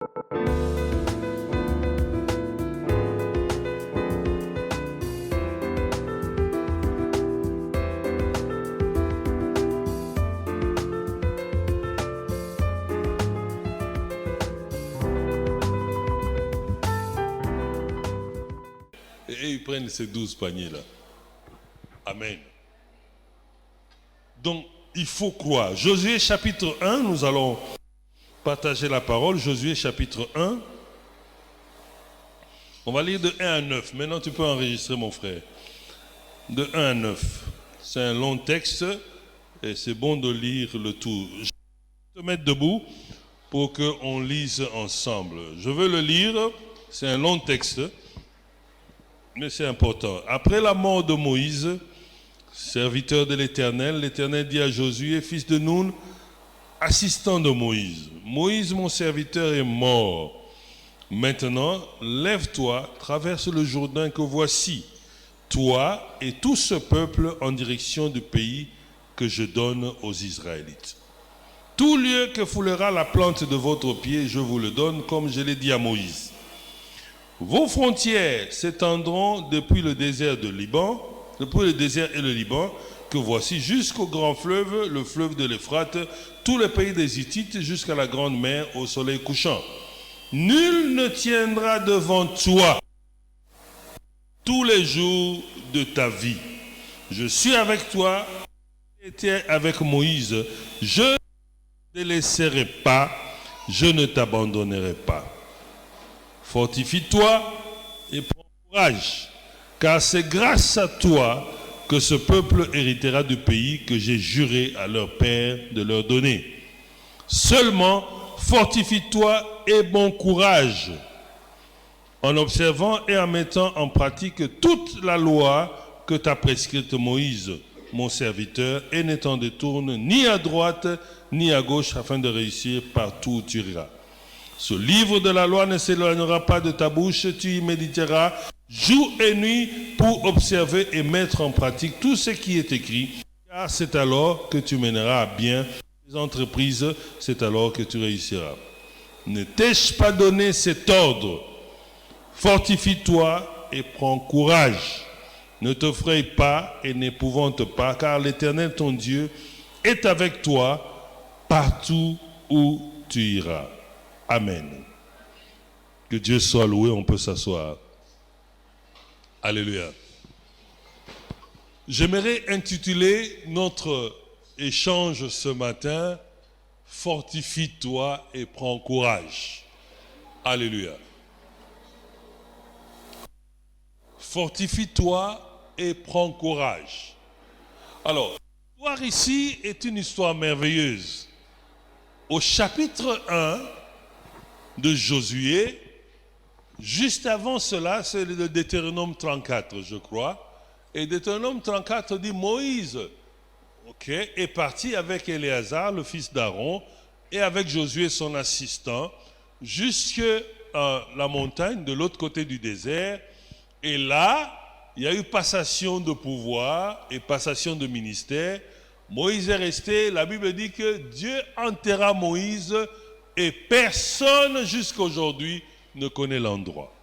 Et ils prennent ces 12 paniers-là. Amen. Donc, il faut croire. Josué chapitre 1, nous allons partager la parole. Josué chapitre 1. On va lire de 1 à 9. Maintenant, tu peux enregistrer, mon frère. De 1 à 9. C'est un long texte et c'est bon de lire le tout. Je vais te mettre debout pour qu'on lise ensemble. Je veux le lire. C'est un long texte, mais c'est important. Après la mort de Moïse, serviteur de l'Éternel, l'Éternel dit à Josué, fils de Nun, assistant de Moïse, Moïse, mon serviteur, est mort. Maintenant, lève-toi, traverse le Jourdain que voici, toi et tout ce peuple en direction du pays que je donne aux Israélites. Tout lieu que foulera la plante de votre pied, je vous le donne, comme je l'ai dit à Moïse. Vos frontières s'étendront depuis le désert de Liban, depuis le désert et le Liban, que voici jusqu'au grand fleuve, le fleuve de l'Euphrate, tout le pays des Hittites jusqu'à la grande mer au soleil couchant. Nul ne tiendra devant toi tous les jours de ta vie. Je suis avec toi, j'étais avec Moïse. Je ne te laisserai pas, je ne t'abandonnerai pas. Fortifie-toi et prends courage, car c'est grâce à toi que ce peuple héritera du pays que j'ai juré à leur père de leur donner. Seulement, fortifie-toi et bon courage, en observant et en mettant en pratique toute la loi que t'a prescrite Moïse, mon serviteur, et ne t'en détourne ni à droite ni à gauche afin de réussir partout où tu iras. Ce livre de la loi ne s'éloignera pas de ta bouche, tu y méditeras jour et nuit pour observer et mettre en pratique tout ce qui est écrit, car c'est alors que tu mèneras à bien tes entreprises, c'est alors que tu réussiras. Ne t'ai-je pas donné cet ordre? Fortifie-toi et prends courage. Ne te fraye pas et n'épouvante pas, car l'Éternel ton Dieu est avec toi partout où tu iras. Amen. Que Dieu soit loué, on peut s'asseoir. Alléluia. J'aimerais intituler notre échange ce matin, Fortifie-toi et prends courage. Alléluia. Fortifie-toi et prends courage. Alors, l'histoire ici est une histoire merveilleuse. Au chapitre 1 de Josué, juste avant cela, c'est le Deutéronome 34, je crois. Et Deutéronome 34 dit Moïse est parti avec Éléazar, le fils d'Aaron, et avec Josué, son assistant, jusqu'à la montagne de l'autre côté du désert. Et là, il y a eu passation de pouvoir et passation de ministère. Moïse est resté, la Bible dit que Dieu enterra Moïse et personne jusqu'à aujourd'hui ne connaît l'endroit.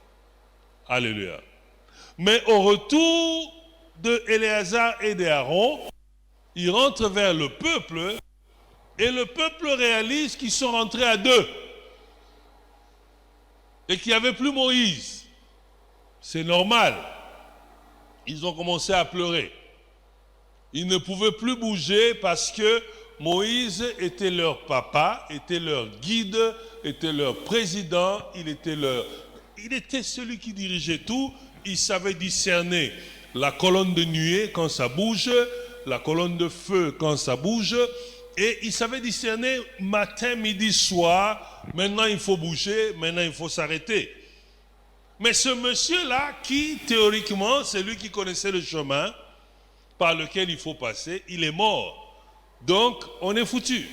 Alléluia. Mais au retour de Éléazar et d'Aaron, ils rentrent vers le peuple et le peuple réalise qu'ils sont rentrés à deux et qu'il n'y avait plus Moïse. C'est normal. Ils ont commencé à pleurer. Ils ne pouvaient plus bouger parce que Moïse était leur papa, était leur guide, était leur président, il était celui qui dirigeait tout. Il savait discerner la colonne de nuée quand ça bouge, la colonne de feu quand ça bouge, et il savait discerner matin, midi, soir. Maintenant il faut bouger, maintenant il faut s'arrêter. Mais ce monsieur-là, qui théoriquement, c'est lui qui connaissait le chemin par lequel il faut passer, il est mort. Donc, on est foutu.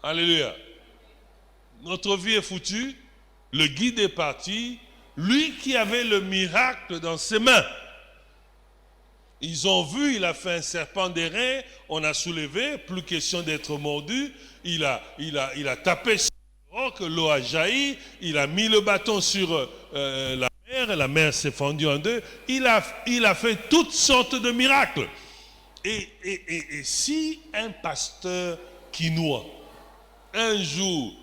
Alléluia. Notre vie est foutue. Le guide est parti. Lui qui avait le miracle dans ses mains. Ils ont vu, il a fait un serpent d'airain, on a soulevé, plus question d'être mordu. Il a tapé sur le roc roc, l'eau a jailli, il a mis le bâton sur la mer s'est fendue en deux. Il a fait toutes sortes de miracles. Et si un pasteur quinois, un jour,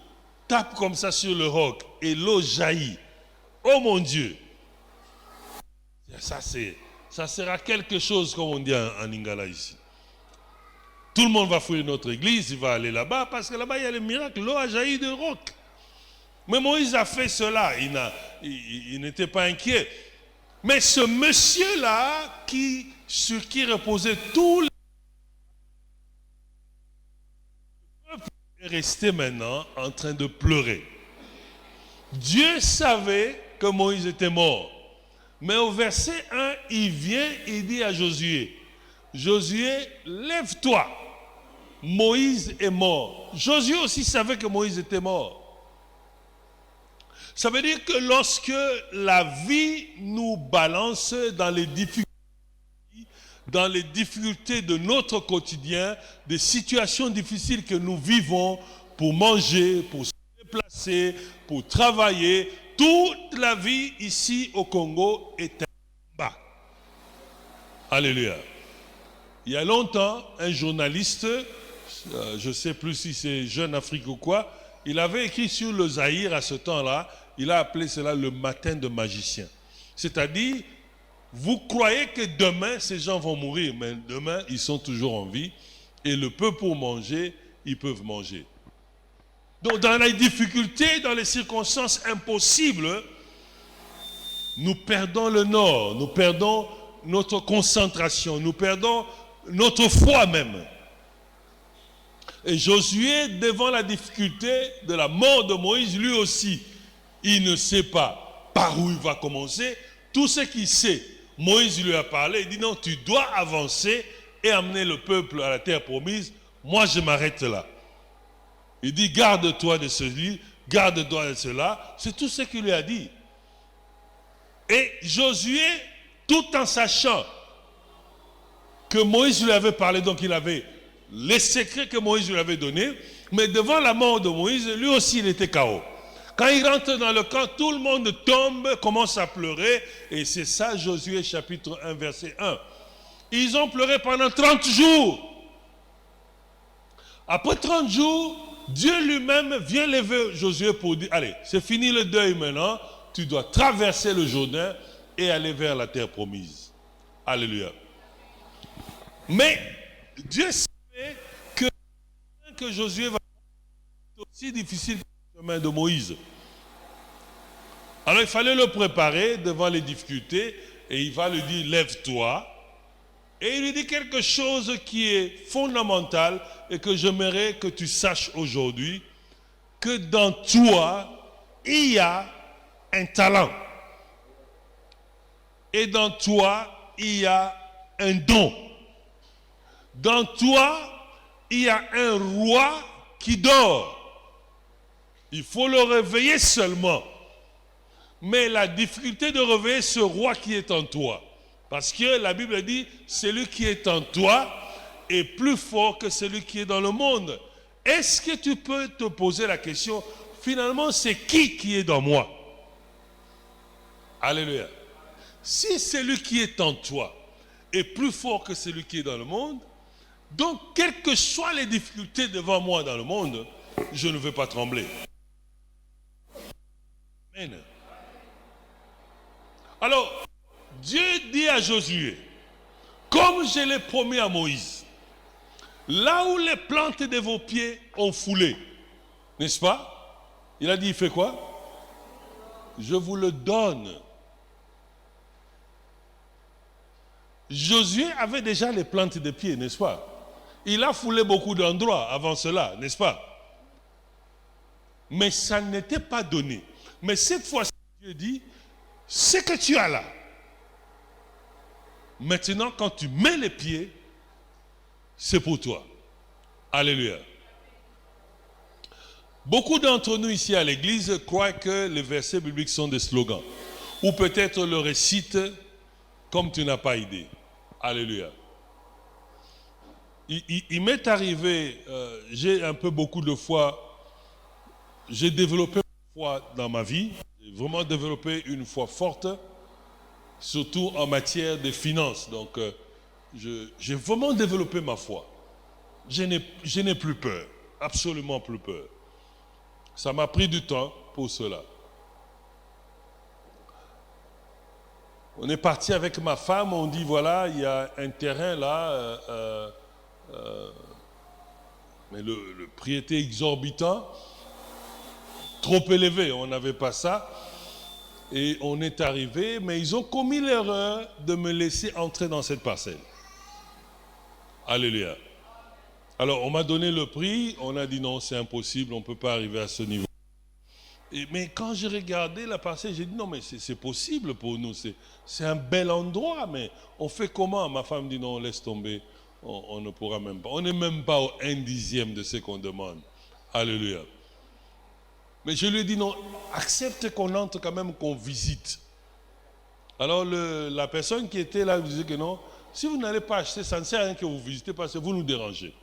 tape comme ça sur le roc et l'eau jaillit, oh mon Dieu, ça sera quelque chose, comme on dit en Lingala ici. Tout le monde va fouiller notre église, il va aller là-bas, parce que là-bas il y a le miracle, l'eau a jailli de roc. Mais Moïse a fait cela, il n'était pas inquiet. Mais ce monsieur-là, sur qui reposait tout le peuple, est resté maintenant en train de pleurer. Dieu savait que Moïse était mort. Mais au verset 1, il vient et dit à Josué, Josué, lève-toi. Moïse est mort. Josué aussi savait que Moïse était mort. Ça veut dire que lorsque la vie nous balance dans les difficultés de notre quotidien, des situations difficiles que nous vivons pour manger, pour se déplacer, pour travailler, toute la vie ici au Congo est un combat. Alléluia. Il y a longtemps, un journaliste, je ne sais plus si c'est Jeune Afrique ou quoi, il avait écrit sur le Zaïre à ce temps-là, il a appelé cela le matin de magicien. C'est-à-dire, vous croyez que demain, ces gens vont mourir, mais demain, ils sont toujours en vie, et le peu pour manger, ils peuvent manger. Donc, dans les difficultés, dans les circonstances impossibles, nous perdons le nord, nous perdons notre concentration, nous perdons notre foi même. Et Josué, devant la difficulté de la mort de Moïse, lui aussi, il ne sait pas par où il va commencer. Tout ce qu'il sait, Moïse lui a parlé, il dit non, tu dois avancer et amener le peuple à la terre promise. Moi, je m'arrête là. Il dit, garde-toi de ceci, garde-toi de cela. C'est tout ce qu'il lui a dit. Et Josué, tout en sachant que Moïse lui avait parlé, donc il avait les secrets que Moïse lui avait donnés, mais devant la mort de Moïse, lui aussi il était KO. Quand il rentre dans le camp, tout le monde tombe, commence à pleurer, et c'est ça Josué chapitre 1 verset 1. Ils ont pleuré pendant 30 jours. Après 30 jours, Dieu lui-même vient lever Josué pour dire, allez, c'est fini le deuil maintenant, tu dois traverser le Jourdain et aller vers la terre promise. Alléluia. Mais Dieu savait que Josué va être aussi difficile que le chemin de Moïse. Alors il fallait le préparer devant les difficultés et il va lui dire, lève-toi. Et il lui dit quelque chose qui est fondamental et que j'aimerais que tu saches aujourd'hui, que dans toi, il y a un talent. Et dans toi, il y a un don. Dans toi, il y a un roi qui dort. Il faut le réveiller seulement. Mais la difficulté de réveiller ce roi qui est en toi, parce que la Bible dit, celui qui est en toi est plus fort que celui qui est dans le monde. Est-ce que tu peux te poser la question, finalement, c'est qui est dans moi? Alléluia. Si celui qui est en toi est plus fort que celui qui est dans le monde, donc quelles que soient les difficultés devant moi dans le monde, je ne vais pas trembler. Amen. Alors, Dieu dit à Josué, comme je l'ai promis à Moïse, là où les plantes de vos pieds ont foulé, n'est-ce pas? Il a dit, il fait quoi? Je vous le donne. Josué avait déjà les plantes de pieds, n'est-ce pas? Il a foulé beaucoup d'endroits avant cela, n'est-ce pas? Mais ça n'était pas donné. Mais cette fois-ci, Dieu dit, ce que tu as là, maintenant quand tu mets les pieds, c'est pour toi. Alléluia. Beaucoup d'entre nous ici à l'église croient que les versets bibliques sont des slogans. Ou peut-être le récitent comme tu n'as pas idée. Alléluia. Il m'est arrivé, j'ai un peu beaucoup de fois j'ai développé une foi dans ma vie, j'ai vraiment développé une foi forte, surtout en matière de finances. Donc, j'ai vraiment développé ma foi. Je n'ai plus peur, absolument plus peur. Ça m'a pris du temps pour cela. On est parti avec ma femme, on dit voilà, il y a un terrain là, mais le prix était exorbitant, trop élevé, on n'avait pas ça. Et on est arrivé, mais ils ont commis l'erreur de me laisser entrer dans cette parcelle. Alléluia. Alors on m'a donné le prix, on a dit non, c'est impossible, on ne peut pas arriver à ce niveau. Mais quand j'ai regardé la parcelle, j'ai dit non, mais c'est possible pour nous, c'est un bel endroit, mais on fait comment? Ma femme dit non, laisse tomber, on ne pourra même pas. On n'est même pas au 1/10 de ce qu'on demande. Alléluia. Mais je lui ai dit non, accepte qu'on entre quand même, qu'on visite. Alors la personne qui était là disait que non, si vous n'allez pas acheter, ça ne sert à rien que vous visitez parce que vous nous dérangez.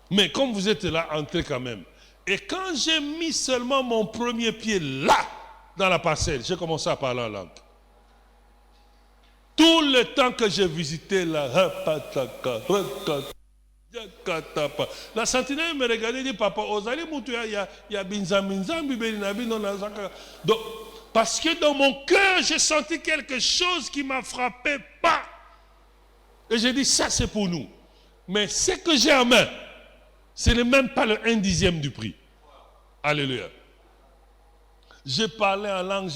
Mais comme vous êtes là, entrez quand même. Et quand j'ai mis seulement mon premier pied là, dans la parcelle, j'ai commencé à parler en langue. Tout le temps que j'ai visité la sentinelle me regardait et dit papa, Ozali Moutuya, il y a Binzam, donc, parce que dans mon cœur, j'ai senti quelque chose qui m'a frappé pas. Et j'ai dit ça c'est pour nous. Mais ce que j'ai en main, ce n'est même pas le 1/10 du prix. Alléluia. J'ai parlé en langue.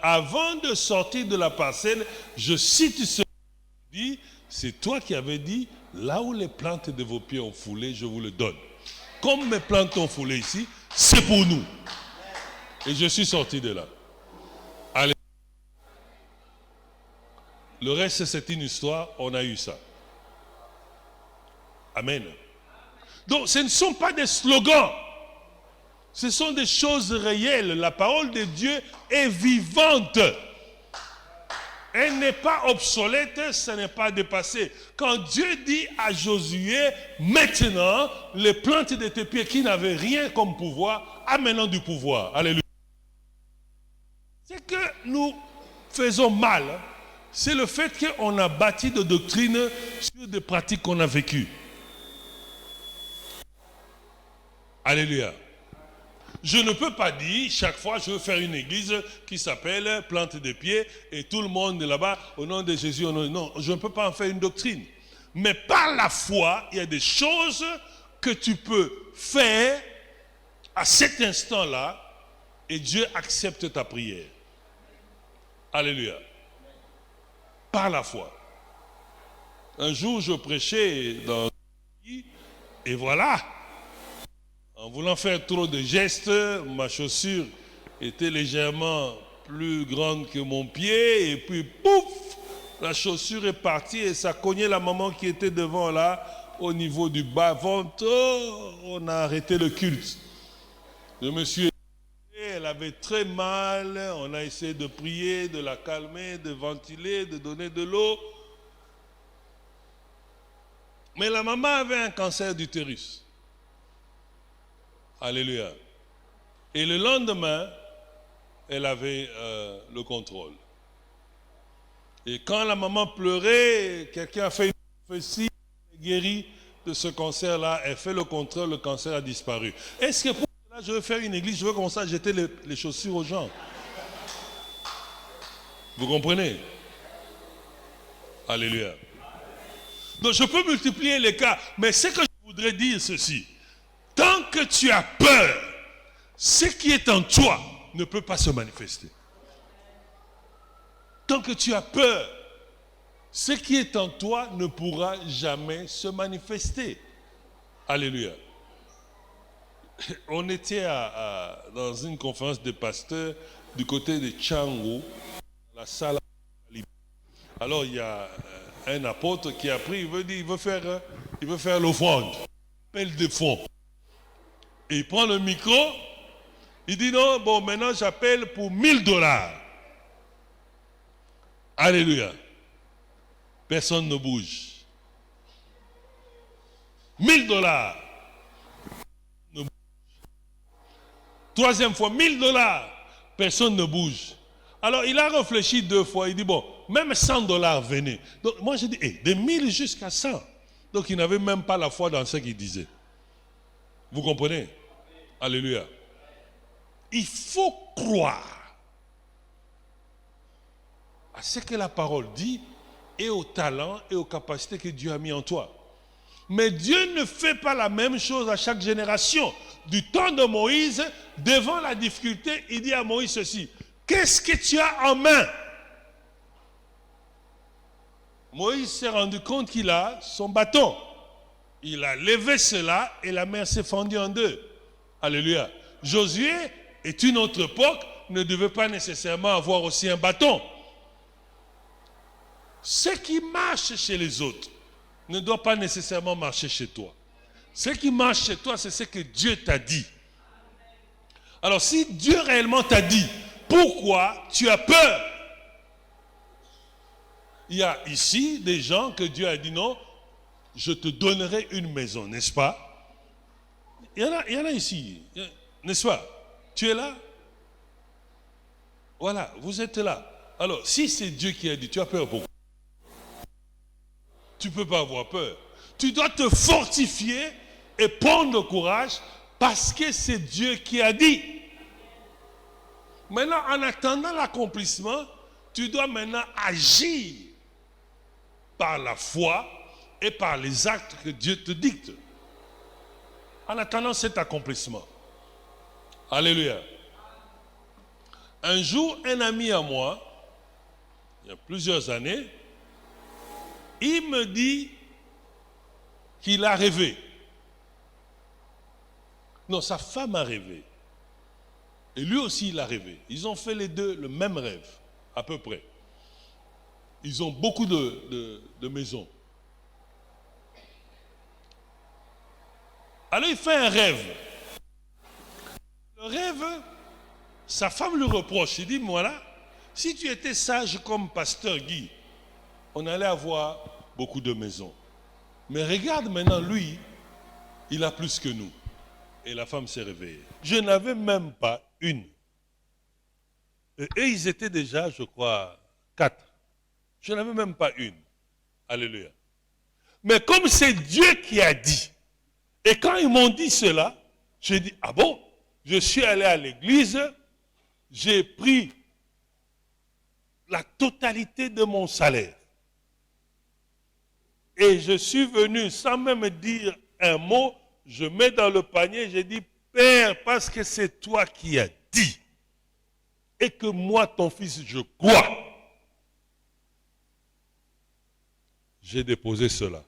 Avant de sortir de la parcelle, je cite ce qui dit, c'est toi qui avais dit, là où les plantes de vos pieds ont foulé, je vous le donne. Comme mes plantes ont foulé ici, c'est pour nous. Et je suis sorti de là. Alléluia. Le reste, c'est une histoire, on a eu ça. Amen. Donc, ce ne sont pas des slogans. Ce sont des choses réelles. La parole de Dieu est vivante. Elle n'est pas obsolète, ça n'est pas dépassé. Quand Dieu dit à Josué, maintenant, les plantes de tes pieds qui n'avaient rien comme pouvoir, a maintenant du pouvoir. Alléluia. C'est que nous faisons mal. C'est le fait qu'on a bâti de doctrines sur des pratiques qu'on a vécues. Alléluia. Je ne peux pas dire, chaque fois je veux faire une église qui s'appelle plante des pieds et tout le monde est là-bas, au nom de Jésus, non, je ne peux pas en faire une doctrine. Mais par la foi, il y a des choses que tu peux faire à cet instant-là et Dieu accepte ta prière. Alléluia. Par la foi. Un jour, je prêchais dans un pays et voilà. En voulant faire trop de gestes, ma chaussure était légèrement plus grande que mon pied et puis pouf, la chaussure est partie et ça cognait la maman qui était devant là au niveau du bas-ventre. On a arrêté le culte. Je me suis élevé, elle avait très mal, on a essayé de prier, de la calmer, de ventiler, de donner de l'eau. Mais la maman avait un cancer d'utérus. Alléluia. Et le lendemain, elle avait le contrôle. Et quand la maman pleurait, quelqu'un a fait une prophétie, guérie de ce cancer-là, elle fait le contrôle, le cancer a disparu. Est-ce que pour cela, je veux faire une église, je veux commencer à jeter les chaussures aux gens? Vous comprenez? Alléluia. Donc je peux multiplier les cas, mais ce que je voudrais dire ceci. Tant que tu as peur, ce qui est en toi ne peut pas se manifester. Tant que tu as peur, ce qui est en toi ne pourra jamais se manifester. Alléluia. On était dans une conférence de pasteurs du côté de Tchangou, la salle. Alors il y a un apôtre qui a pris, il veut faire l'offrande, appel de fonds. Et il prend le micro, il dit non, bon, maintenant j'appelle pour $1000. Alléluia. Personne ne bouge. $1000. Troisième fois, 1000 $. Personne ne bouge. Alors il a réfléchi 2 fois. Il dit, bon, même 100 $, venez. Donc moi j'ai dit, de 1000 jusqu'à 100. Donc il n'avait même pas la foi dans ce qu'il disait. Vous comprenez? Alléluia. Il faut croire à ce que la parole dit et au talent et aux capacités que Dieu a mis en toi. Mais Dieu ne fait pas la même chose à chaque génération. Du temps de Moïse, devant la difficulté, il dit à Moïse ceci: qu'est-ce que tu as en main? Moïse s'est rendu compte qu'il a son bâton. Il a levé cela et la mer s'est fendue en deux. Alléluia. Josué est une autre époque, ne devait pas nécessairement avoir aussi un bâton. Ce qui marche chez les autres ne doit pas nécessairement marcher chez toi. Ce qui marche chez toi, c'est ce que Dieu t'a dit. Alors si Dieu réellement t'a dit, pourquoi tu as peur? Il y a ici des gens que Dieu a dit non, je te donnerai une maison, n'est-ce pas? Il y en a ici, n'est-ce pas? Tu es là? Voilà, vous êtes là. Alors, si c'est Dieu qui a dit, tu as peur pourquoi? Tu ne peux pas avoir peur. Tu dois te fortifier et prendre le courage parce que c'est Dieu qui a dit. Maintenant, en attendant l'accomplissement, tu dois maintenant agir par la foi et par les actes que Dieu te dicte. En attendant cet accomplissement. Alléluia. Un jour, un ami à moi, il y a plusieurs années, il me dit qu'il a rêvé. Non, sa femme a rêvé. Et lui aussi, il a rêvé. Ils ont fait les deux le même rêve, à peu près. Ils ont beaucoup de maisons. Alors, il fait un rêve. Le rêve, sa femme lui reproche. Il dit, voilà, si tu étais sage comme pasteur Guy, on allait avoir beaucoup de maisons. Mais regarde maintenant, lui, il a plus que nous. Et la femme s'est réveillée. Je n'avais même pas une. Et eux, ils étaient déjà, je crois, 4. Je n'avais même pas une. Alléluia. Mais comme c'est Dieu qui a dit, et quand ils m'ont dit cela, j'ai dit, ah bon? Je suis allé à l'église, j'ai pris la totalité de mon salaire. Et je suis venu sans même dire un mot, je mets dans le panier, j'ai dit, Père, parce que c'est toi qui as dit, et que moi, ton fils, je crois. J'ai déposé cela.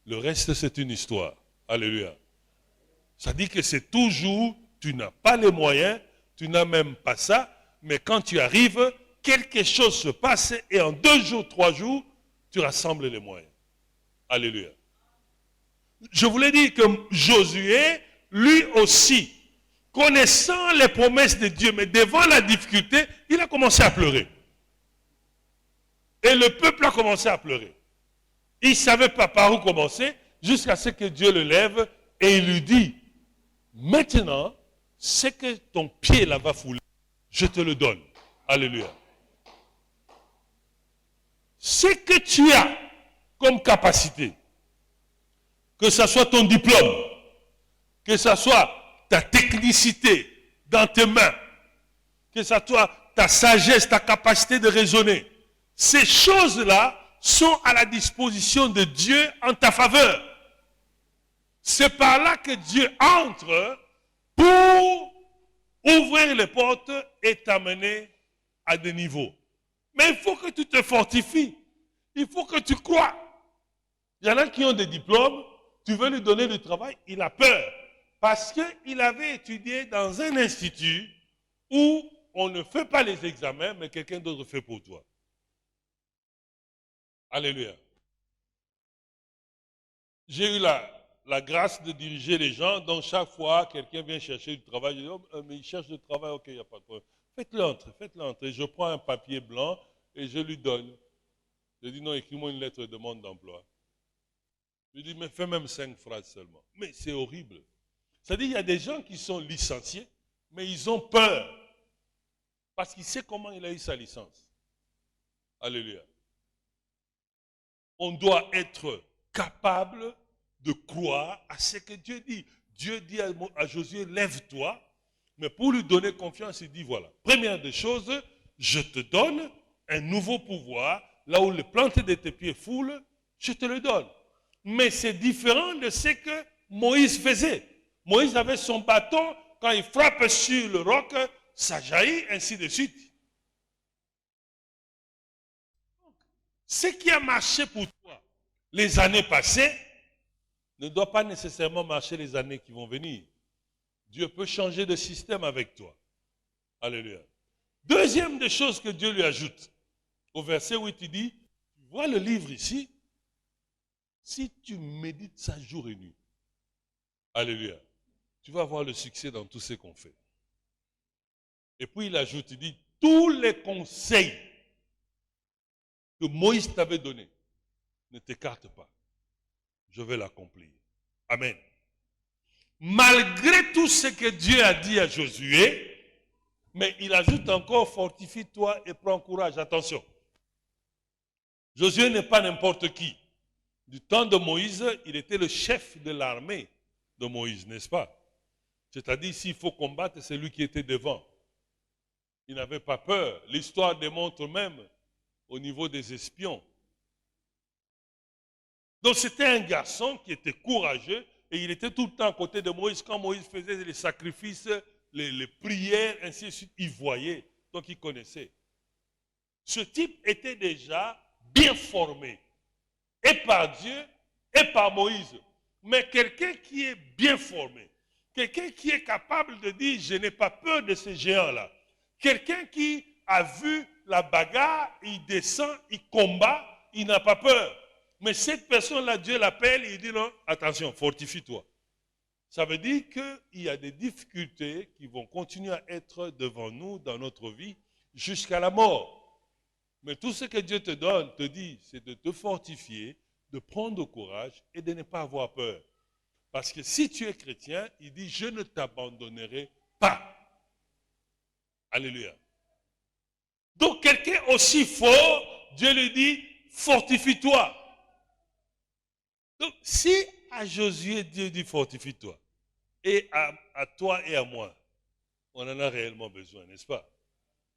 Le reste, c'est une histoire. Alléluia. Ça dit que c'est toujours, tu n'as pas les moyens, tu n'as même pas ça, mais quand tu arrives, quelque chose se passe et en 2 jours, 3 jours, tu rassembles les moyens. Alléluia. Je voulais dire que Josué, lui aussi, connaissant les promesses de Dieu, mais devant la difficulté, il a commencé à pleurer. Et le peuple a commencé à pleurer. Il ne savait pas par où commencer, jusqu'à ce que Dieu le lève et il lui dit, maintenant, ce que ton pied là va fouler, je te le donne. Alléluia. Ce que tu as comme capacité, que ce soit ton diplôme, que ce soit ta technicité dans tes mains, que ce soit ta sagesse, ta capacité de raisonner, ces choses-là sont à la disposition de Dieu en ta faveur. C'est par là que Dieu entre pour ouvrir les portes et t'amener à des niveaux. Mais il faut que tu te fortifies. Il faut que tu crois. Il y en a qui ont des diplômes, tu veux lui donner du travail, il a peur. Parce qu'il avait étudié dans un institut où on ne fait pas les examens, mais quelqu'un d'autre fait pour toi. Alléluia. J'ai eu la grâce de diriger les gens, donc chaque fois quelqu'un vient chercher du travail, je dis, oh, mais il cherche du travail, ok, il n'y a pas de problème. Faites-le entrer. Je prends un papier blanc et je lui donne. Je dis, non, écris-moi une lettre de demande d'emploi. Je lui dis, mais fais même 5 phrases seulement. Mais c'est horrible. C'est-à-dire, il y a des gens qui sont licenciés, Mais ils ont peur. Parce qu'il sait comment il a eu sa licence. Alléluia. On doit être capable de croire à ce que Dieu dit. Dieu dit à Josué, lève-toi. Mais pour lui donner confiance, il dit, voilà, première des choses, je te donne un nouveau pouvoir. Là où les plantes de tes pieds foulent, je te le donne. Mais c'est différent de ce que Moïse faisait. Moïse avait son bâton, quand il frappe sur le roc, ça jaillit, ainsi de suite. Ce qui a marché pour toi les années passées ne doit pas nécessairement marcher les années qui vont venir. Dieu peut changer de système avec toi. Alléluia. Deuxième des choses que Dieu lui ajoute, au verset 8, il dit, tu vois le livre ici, si tu médites ça jour et nuit, alléluia, tu vas avoir le succès dans tout ce qu'on fait. Et puis il ajoute, il dit, tous les conseils que Moïse t'avait donnés, ne t'écarte pas. Je vais l'accomplir. Amen. Malgré tout ce que Dieu a dit à Josué, mais il ajoute encore, fortifie-toi et prends courage. Attention. Josué n'est pas n'importe qui. Du temps de Moïse, il était le chef de l'armée de Moïse, n'est-ce pas? C'est-à-dire, s'il faut combattre, c'est lui qui était devant. Il n'avait pas peur. L'histoire démontre même au niveau des espions. Donc c'était un garçon qui était courageux et il était tout le temps à côté de Moïse. Quand Moïse faisait les sacrifices, les prières, ainsi de suite, il voyait. Donc il connaissait. Ce type était déjà bien formé. Et par Dieu, et par Moïse. Mais quelqu'un qui est bien formé. Quelqu'un qui est capable de dire, je n'ai pas peur de ces géants-là. Quelqu'un qui a vu la bagarre, il descend, il combat, il n'a pas peur. Mais cette personne-là, Dieu l'appelle et il dit non, attention, fortifie-toi. Ça veut dire qu'il y a des difficultés qui vont continuer à être devant nous dans notre vie jusqu'à la mort. Mais tout ce que Dieu te donne, te dit, c'est de te fortifier, de prendre courage et de ne pas avoir peur. Parce que si tu es chrétien, il dit, je ne t'abandonnerai pas. Alléluia. Donc quelqu'un aussi fort, Dieu lui dit, fortifie-toi. Donc si à Josué, Dieu dit, fortifie-toi, et à toi et à moi, on en a réellement besoin, n'est-ce pas?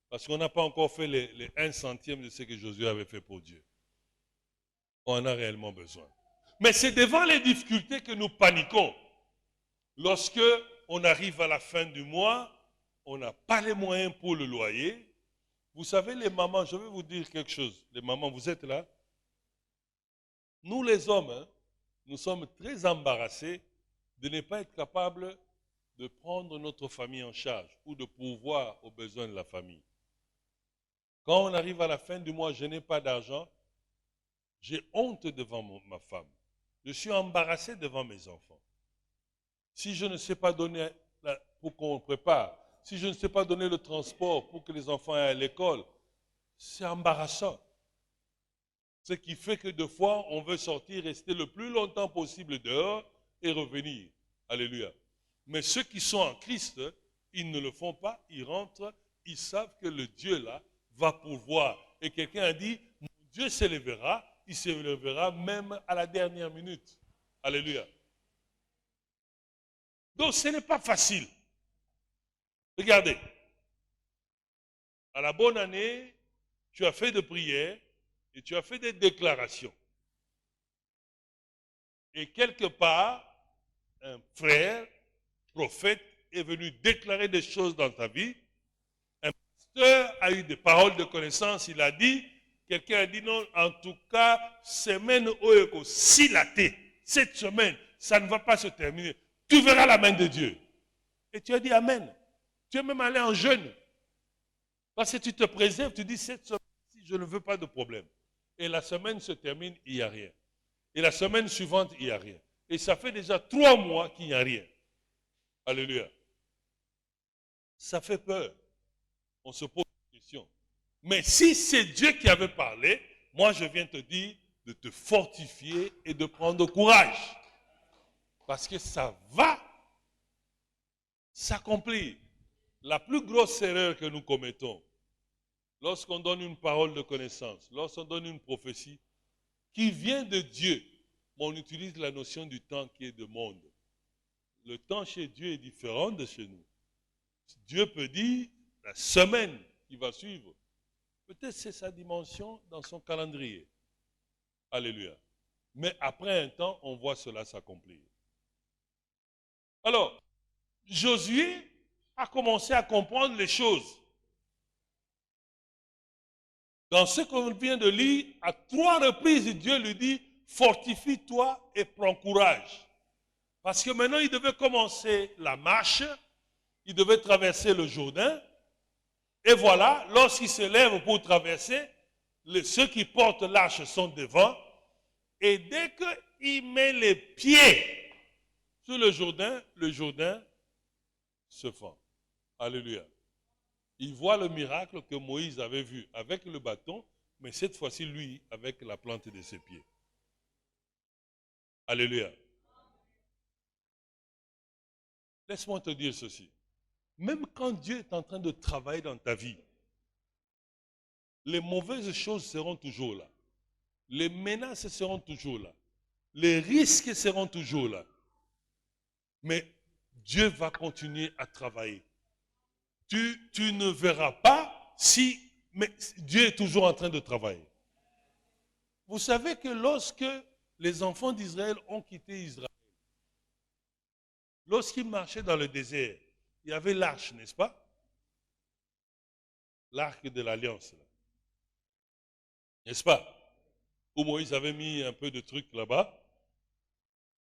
Parce qu'on n'a pas encore fait les 1 centième de ce que Josué avait fait pour Dieu. On en a réellement besoin. Mais c'est devant les difficultés que nous paniquons. Lorsque on arrive à la fin du mois, on n'a pas les moyens pour le loyer. Vous savez, les mamans, je vais vous dire quelque chose. Les mamans, vous êtes là? Nous les hommes, hein, nous sommes très embarrassés de ne pas être capables de prendre notre famille en charge ou de pourvoir aux besoins de la famille. Quand on arrive à la fin du mois, je n'ai pas d'argent, j'ai honte devant ma femme. Je suis embarrassé devant mes enfants. Si je ne sais pas donner pour qu'on prépare, si je ne sais pas donner le transport pour que les enfants aient à l'école, c'est embarrassant. Ce qui fait que deux fois, on veut sortir, rester le plus longtemps possible dehors et revenir. Alléluia. Mais ceux qui sont en Christ, ils ne le font pas, ils rentrent, ils savent que le Dieu là va pourvoir. Et quelqu'un a dit, mon Dieu s'élèvera, il s'élèvera même à la dernière minute. Alléluia. Donc ce n'est pas facile. Regardez, à la bonne année, tu as fait des prières et tu as fait des déclarations. Et quelque part, un frère, prophète, est venu déclarer des choses dans ta vie. Un pasteur a eu des paroles de connaissance, il a dit, quelqu'un a dit non, en tout cas, semaine Oyeko, silaté, cette semaine, ça ne va pas se terminer. Tu verras la main de Dieu. Et tu as dit amen. Tu es même allé en jeûne. Parce que tu te préserves, tu dis cette semaine, je ne veux pas de problème. Et la semaine se termine, il n'y a rien. Et la semaine suivante, il n'y a rien. Et ça fait déjà 3 mois qu'il n'y a rien. Alléluia. Ça fait peur. On se pose des questions. Mais si c'est Dieu qui avait parlé, moi je viens te dire de te fortifier et de prendre courage. Parce que ça va s'accomplir. la plus grosse erreur que nous commettons, lorsqu'on donne une parole de connaissance, lorsqu'on donne une prophétie qui vient de Dieu, on utilise la notion du temps qui est de monde. Le temps chez Dieu est différent de chez nous. Dieu peut dire la semaine qui va suivre. Peut-être c'est sa dimension dans son calendrier. Alléluia. Mais après un temps, on voit cela s'accomplir. Alors, Josué a commencé à comprendre les choses. Dans ce qu'on vient de lire, à 3 reprises, Dieu lui dit, fortifie-toi et prends courage. Parce que maintenant, il devait commencer la marche, il devait traverser le Jourdain, et voilà, lorsqu'il se lève pour traverser, ceux qui portent l'arche sont devant, et dès qu'il met les pieds sur le Jourdain se fend. Alléluia. Il voit le miracle que Moïse avait vu avec le bâton, mais cette fois-ci, lui, avec la plante de ses pieds. Alléluia. Laisse-moi te dire ceci. Même quand Dieu est en train de travailler dans ta vie, les mauvaises choses seront toujours là. Les menaces seront toujours là. Les risques seront toujours là. Mais Dieu va continuer à travailler. Tu ne verras pas mais Dieu est toujours en train de travailler. Vous savez que lorsque les enfants d'Israël ont quitté Israël, lorsqu'ils marchaient dans le désert, il y avait l'arche, n'est-ce pas? L'arc de l'alliance, n'est-ce pas? Où Moïse avait mis un peu de trucs là-bas.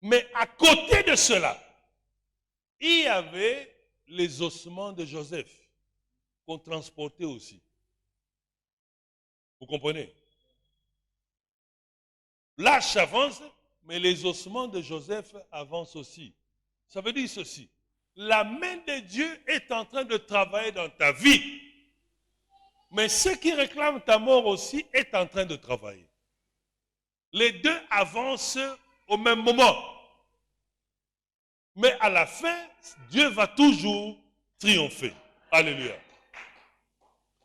Mais à côté de cela, il y avait les ossements de Joseph qu'on transportait aussi. Vous comprenez? L'arche avance, mais les ossements de Joseph avancent aussi. Ça veut dire ceci. La main de Dieu est en train de travailler dans ta vie. Mais ce qui réclame ta mort aussi est en train de travailler. Les deux avancent au même moment. Mais à la fin, Dieu va toujours triompher. Alléluia.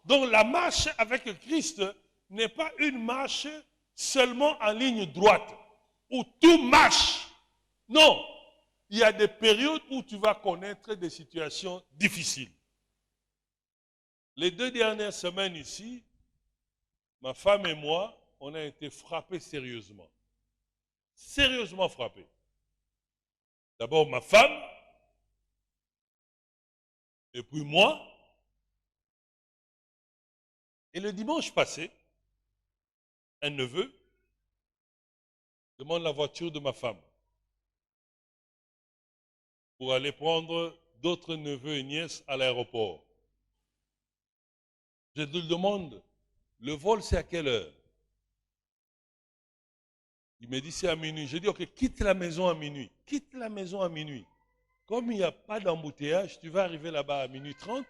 Donc la marche avec Christ n'est pas une marche seulement en ligne droite, où tout marche. Non. Il y a des périodes où tu vas connaître des situations difficiles. Les 2 dernières semaines ici, ma femme et moi, on a été frappés sérieusement. Sérieusement frappés. D'abord ma femme, et puis moi. Et le dimanche passé, un neveu demande la voiture de ma femme pour aller prendre d'autres neveux et nièces à l'aéroport. Je lui demande, le vol c'est à quelle heure? Il me dit c'est à minuit. Je dis ok, quitte la maison à minuit. Quitte la maison à minuit. Comme il n'y a pas d'embouteillage, tu vas arriver là-bas à minuit 30.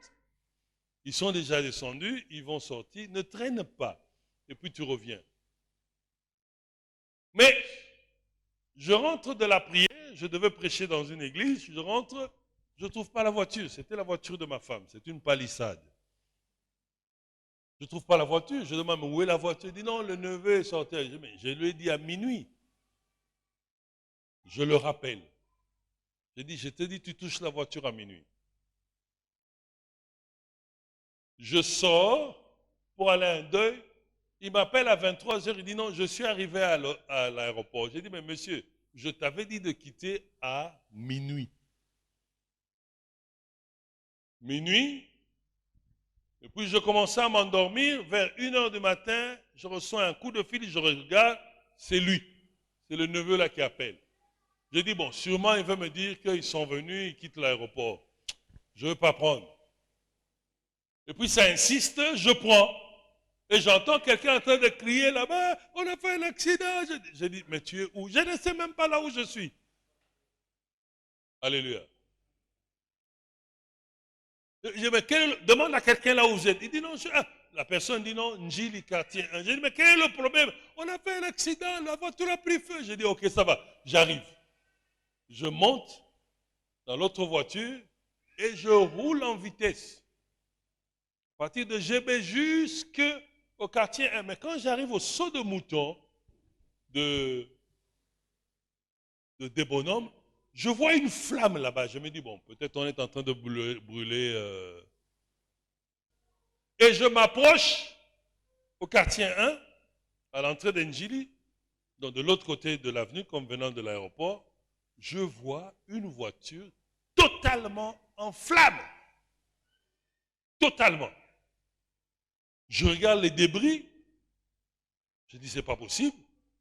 Ils sont déjà descendus, ils vont sortir. Ne traîne pas. Et puis tu reviens. Mais je rentre de la prière, je devais prêcher dans une église, je rentre, je ne trouve pas la voiture. C'était la voiture de ma femme, c'est une palissade. Je ne trouve pas la voiture, je demande, mais où est la voiture? Il dit, non, le neveu est sorti. Je lui ai dit à minuit. Je le rappelle. J'ai dit, je te dis, tu touches la voiture à minuit. Je sors pour aller à un deuil. Il m'appelle à 23h, il dit, non, je suis arrivé à l'aéroport. J'ai dit, mais monsieur, je t'avais dit de quitter à minuit. Minuit. Et puis je commençais à m'endormir. Vers 1h du matin, je reçois un coup de fil, je regarde, c'est lui. C'est le neveu là qui appelle. Je dis, bon, sûrement il veut me dire qu'ils sont venus, ils quittent l'aéroport. Je ne veux pas prendre. Et puis ça insiste, je prends. Et j'entends quelqu'un en train de crier là-bas, on a fait un accident. Je dis, mais tu es où? Je ne sais même pas là où je suis. Alléluia. Je dis, mais demande à quelqu'un là où vous êtes. Il dit non, la personne dit non, Njili quartier. Je dis, mais quel est le problème? On a fait un accident, la voiture a pris feu. Je dis, ok, ça va, j'arrive. Je monte dans l'autre voiture Et je roule en vitesse. À partir de GB jusqu'au quartier 1. Mais quand j'arrive au saut de mouton de Débonhomme, je vois une flamme là-bas. Je me dis, bon, peut-être on est en train de brûler. Et je m'approche au quartier 1, à l'entrée d'Enjili, donc de l'autre côté de l'avenue, comme venant de l'aéroport. Je vois une voiture totalement en flammes. Totalement. Je regarde les débris. Je dis, c'est pas possible.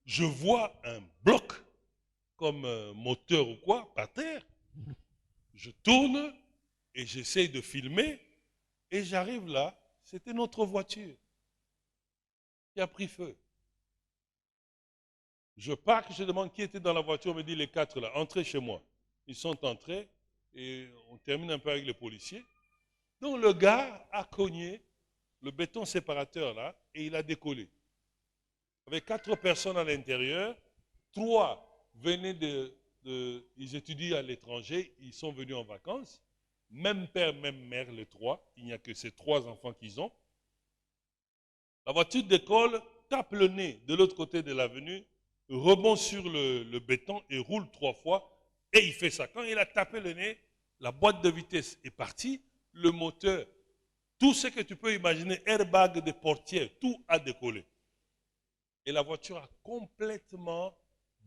Je vois un bloc, comme un moteur ou quoi, par terre. Je tourne et j'essaye de filmer. Et j'arrive là, c'était notre voiture qui a pris feu. Je pars, je demande qui était dans la voiture, on me dit les 4 là, entrez chez moi. Ils sont entrés et on termine un peu avec les policiers. Donc le gars a cogné le béton séparateur là et il a décollé. Avec 4 personnes à l'intérieur, 3 venaient ils étudient à l'étranger, ils sont venus en vacances. Même père, même mère, les 3. Il n'y a que ces 3 enfants qu'ils ont. La voiture décolle, tape le nez de l'autre côté de l'avenue, rebond sur le béton et roule 3 fois. Et il fait ça. Quand il a tapé le nez, la boîte de vitesse est partie, le moteur, tout ce que tu peux imaginer, airbag des portières, tout a décollé. Et la voiture a complètement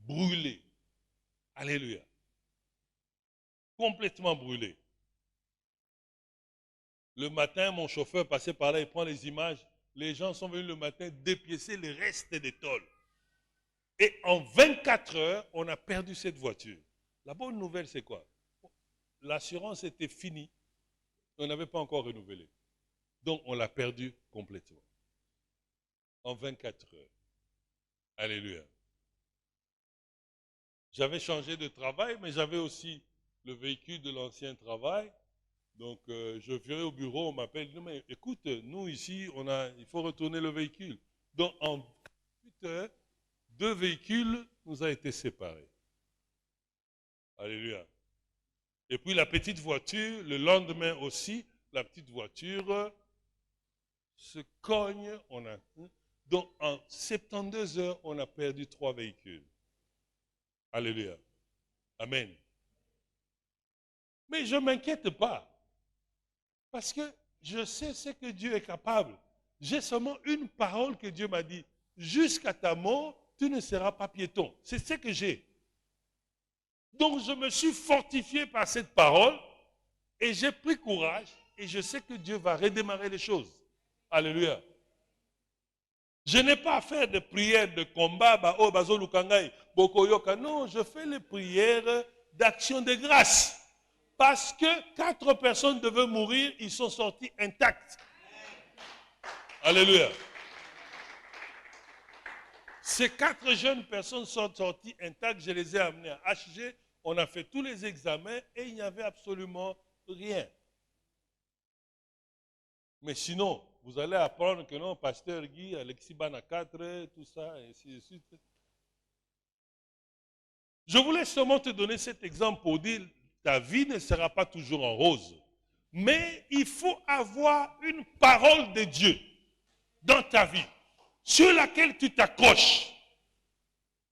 brûlé. Alléluia. Complètement brûlé. Le matin, mon chauffeur passait par là, il prend les images. Les gens sont venus le matin dépiécer les restes des tôles. Et en 24 heures, on a perdu cette voiture. La bonne nouvelle, c'est quoi? L'assurance était finie. On n'avait pas encore renouvelé. Donc, on l'a perdue complètement. En 24 heures. Alléluia. J'avais changé de travail, mais j'avais aussi le véhicule de l'ancien travail. Donc, je viens au bureau, on m'appelle, non mais écoute, nous ici, il faut retourner le véhicule. Donc, en 8 heures, 2 véhicules nous ont été séparés. Alléluia. Et puis la petite voiture, le lendemain aussi, la petite voiture se cogne. Donc, en 72 heures, on a perdu 3 véhicules. Alléluia. Amen. Mais je ne m'inquiète pas. Parce que je sais ce que Dieu est capable. J'ai seulement une parole que Dieu m'a dit. Jusqu'à ta mort, tu ne seras pas piéton. C'est ce que j'ai. Donc je me suis fortifié par cette parole et j'ai pris courage et je sais que Dieu va redémarrer les choses. Alléluia. Je n'ai pas à faire de prières de combat. Non, je fais les prières d'action de grâce. Parce que 4 personnes devaient mourir, ils sont sortis intacts. Alléluia. Ces 4 jeunes personnes sont sorties intactes, je les ai amenés à HG, on a fait tous les examens et il n'y avait absolument rien. Mais sinon, vous allez apprendre que non, pasteur Guy, Alexis Bana 4, tout ça, et ainsi de suite. Je voulais seulement te donner cet exemple pour dire, ta vie ne sera pas toujours en rose. Mais il faut avoir une parole de Dieu dans ta vie, sur laquelle tu t'accroches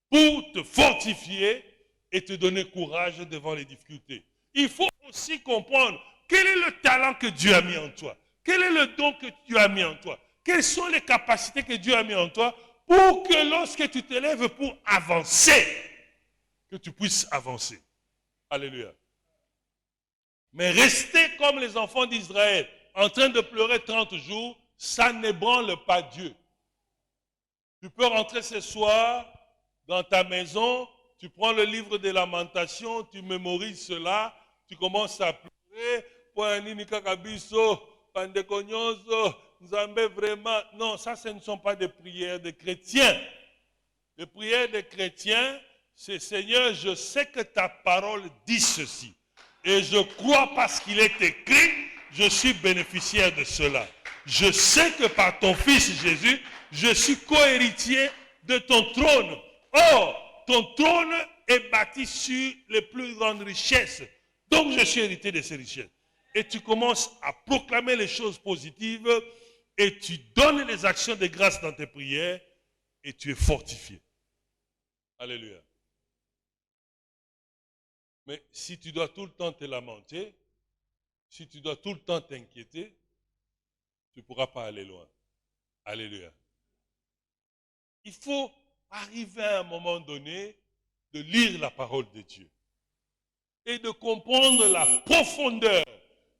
pour te fortifier et te donner courage devant les difficultés. Il faut aussi comprendre quel est le talent que Dieu a mis en toi. Quel est le don que Dieu a mis en toi? Quelles sont les capacités que Dieu a mis en toi pour que lorsque tu te lèves pour avancer, que tu puisses avancer. Alléluia. Mais rester comme les enfants d'Israël, en train de pleurer 30 jours, ça n'ébranle pas Dieu. Tu peux rentrer ce soir dans ta maison, tu prends le livre des Lamentations, tu mémorises cela, tu commences à pleurer, vraiment. Non, ça, ce ne sont pas des prières de chrétiens. Les prières des chrétiens, c'est Seigneur, je sais que ta parole dit ceci. Et je crois parce qu'il est écrit, je suis bénéficiaire de cela. Je sais que par ton Fils Jésus, je suis co-héritier de ton trône. Or, ton trône est bâti sur les plus grandes richesses. Donc, je suis héritier de ces richesses. et tu commences à proclamer les choses positives et tu donnes les actions de grâce dans tes prières et tu es fortifié. Alléluia. Mais si tu dois tout le temps te lamenter, si tu dois tout le temps t'inquiéter, tu ne pourras pas aller loin. Alléluia. Il faut arriver à un moment donné de lire la parole de Dieu et de comprendre la profondeur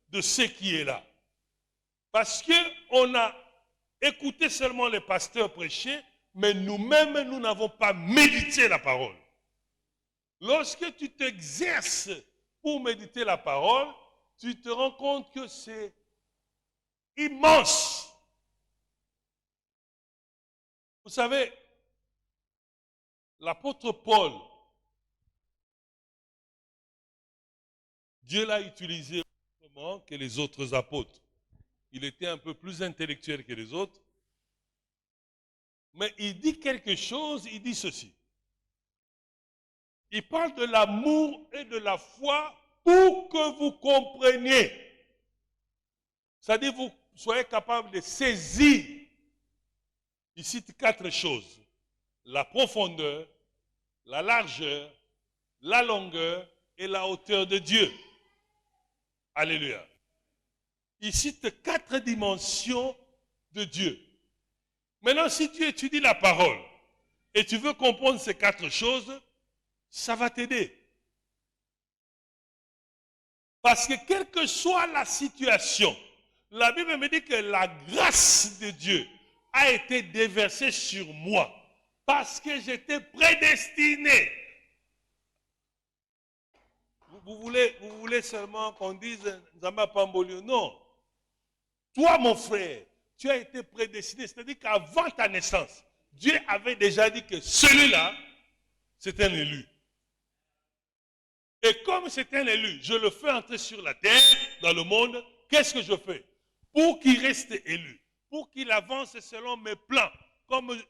de ce qui est là. Parce qu'on a écouté seulement les pasteurs prêcher, mais nous-mêmes, nous n'avons pas médité la parole. Lorsque tu t'exerces pour méditer la parole, tu te rends compte que c'est immense. Vous savez, l'apôtre Paul, Dieu l'a utilisé autrement que les autres apôtres. Il était un peu plus intellectuel que les autres. Mais il dit quelque chose, il dit ceci. Il parle de l'amour et de la foi pour que vous compreniez. C'est-à-dire que vous soyez capable de saisir. Il cite 4 choses. La profondeur, la largeur, la longueur et la hauteur de Dieu. Alléluia. Il cite 4 dimensions de Dieu. Maintenant, si tu étudies la parole et tu veux comprendre ces 4 choses, ça va t'aider. Parce que quelle que soit la situation, la Bible me dit que la grâce de Dieu a été déversée sur moi parce que j'étais prédestiné. Vous voulez seulement qu'on dise Nzamba Pambolio? Non. Toi, mon frère, tu as été prédestiné. C'est-à-dire qu'avant ta naissance, Dieu avait déjà dit que celui-là, c'est un élu. Et comme c'est un élu, je le fais entrer sur la terre, dans le monde. Qu'est-ce que je fais? Pour qu'il reste élu, pour qu'il avance selon mes plans. Comme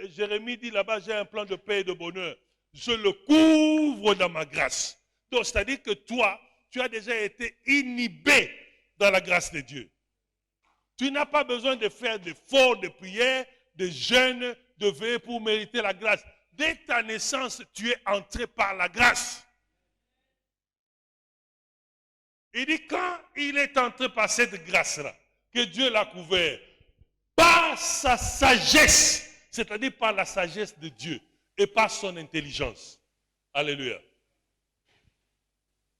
Jérémie dit là-bas, j'ai un plan de paix et de bonheur. Je le couvre dans ma grâce. Donc, c'est-à-dire que toi, tu as déjà été inhibé dans la grâce de Dieu. Tu n'as pas besoin de faire d'efforts, de prières, de jeûnes, de veiller pour mériter la grâce. Dès ta naissance, tu es entré par la grâce. Il dit quand il est entré par cette grâce-là, que Dieu l'a couvert, par sa sagesse, c'est-à-dire par la sagesse de Dieu et par son intelligence. Alléluia.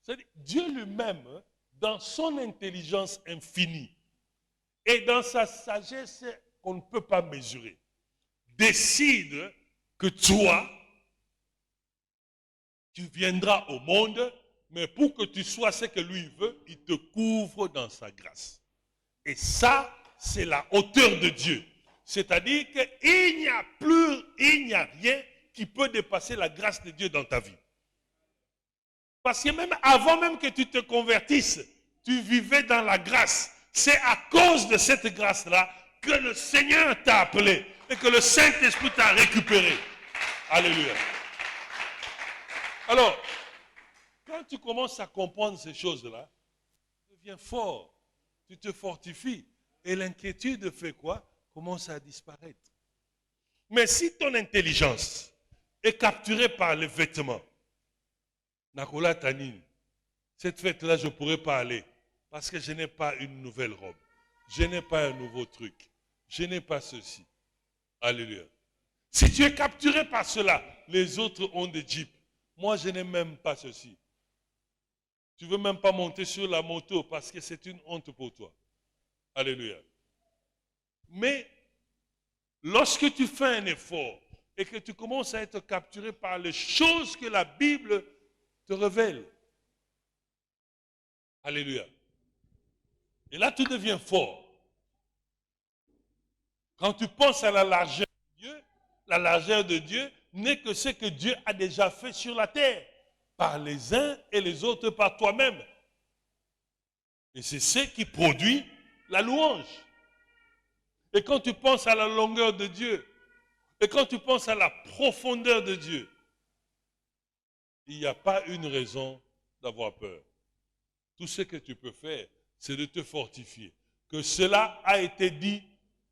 C'est-à-dire Dieu lui-même, dans son intelligence infinie et dans sa sagesse qu'on ne peut pas mesurer, décide que toi, tu viendras au monde, mais pour que tu sois ce que lui veut, il te couvre dans sa grâce. Et ça, c'est la hauteur de Dieu. C'est-à-dire qu'il n'y a rien qui peut dépasser la grâce de Dieu dans ta vie. Parce que même avant même que tu te convertisses, tu vivais dans la grâce. C'est à cause de cette grâce-là que le Seigneur t'a appelé et que le Saint-Esprit t'a récupéré. Alléluia. Alors, quand tu commences à comprendre ces choses-là, tu deviens fort, tu te fortifies. Et l'inquiétude fait quoi? Commence à disparaître. Mais si ton intelligence est capturée par les vêtements, Nakola Tanine, cette fête-là, je ne pourrais pas aller parce que je n'ai pas une nouvelle robe. Je n'ai pas un nouveau truc. Je n'ai pas ceci. Alléluia. Si tu es capturé par cela, les autres ont des jeeps. Moi, je n'ai même pas ceci. Tu ne veux même pas monter sur la moto parce que c'est une honte pour toi. Alléluia. Mais lorsque tu fais un effort et que tu commences à être capturé par les choses que la Bible te révèle. Alléluia. Et là, tu deviens fort. Quand tu penses à la largeur de Dieu n'est que ce que Dieu a déjà fait sur la terre, par les uns et les autres par toi-même. Et c'est ce qui produit la louange. Et quand tu penses à la longueur de Dieu, et quand tu penses à la profondeur de Dieu, il n'y a pas une raison d'avoir peur. Tout ce que tu peux faire, c'est de te fortifier. Que cela a été dit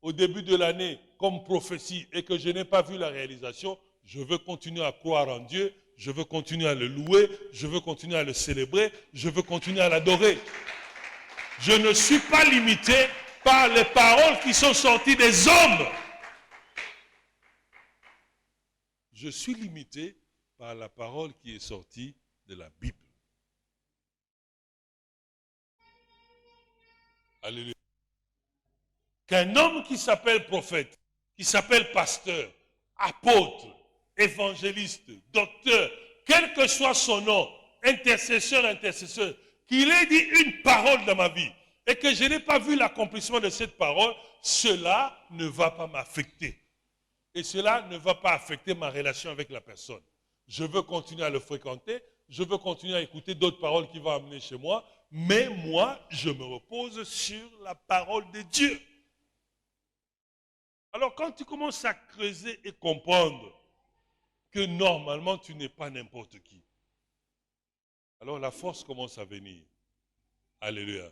au début de l'année comme prophétie et que je n'ai pas vu la réalisation, je veux continuer à croire en Dieu, je veux continuer à le louer, je veux continuer à le célébrer, je veux continuer à l'adorer. Je ne suis pas limité par les paroles qui sont sorties des hommes. Je suis limité par la parole qui est sortie de la Bible. Alléluia. Qu'un homme qui s'appelle prophète, qui s'appelle pasteur, apôtre, évangéliste, docteur, quel que soit son nom, intercesseur, qu'il ait dit une parole dans ma vie et que je n'ai pas vu l'accomplissement de cette parole, cela ne va pas m'affecter. Et cela ne va pas affecter ma relation avec la personne. Je veux continuer à le fréquenter, je veux continuer à écouter d'autres paroles qui vont amener chez moi, mais moi, je me repose sur la parole de Dieu. Alors quand tu commences à creuser et comprendre que normalement tu n'es pas n'importe qui, alors la force commence à venir. Alléluia.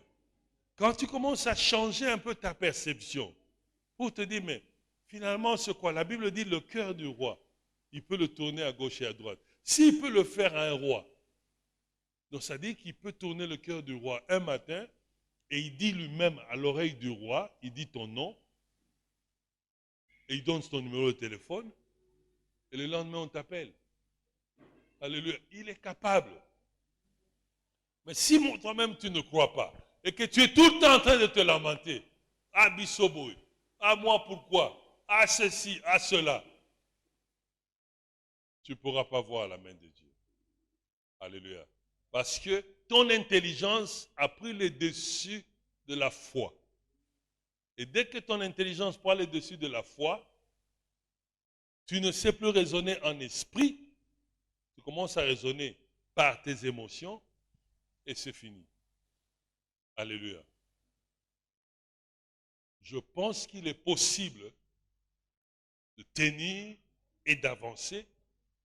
Quand tu commences à changer un peu ta perception, pour te dire, mais finalement c'est quoi? La Bible dit le cœur du roi, il peut le tourner à gauche et à droite. S'il peut le faire à un roi, donc ça dit qu'il peut tourner le cœur du roi un matin et il dit lui-même à l'oreille du roi, il dit ton nom, et il donne ton numéro de téléphone, et le lendemain on t'appelle. Alléluia. Il est capable. Mais si toi-même tu ne crois pas, et que tu es tout le temps en train de te lamenter, ah Bissoboy, ah moi pourquoi, ah ceci, ah cela, tu ne pourras pas voir la main de Dieu. Alléluia. Parce que ton intelligence a pris le dessus de la foi. Et dès que ton intelligence prend le dessus de la foi, tu ne sais plus raisonner en esprit, tu commences à raisonner par tes émotions et c'est fini. Alléluia. Je pense qu'il est possible de tenir et d'avancer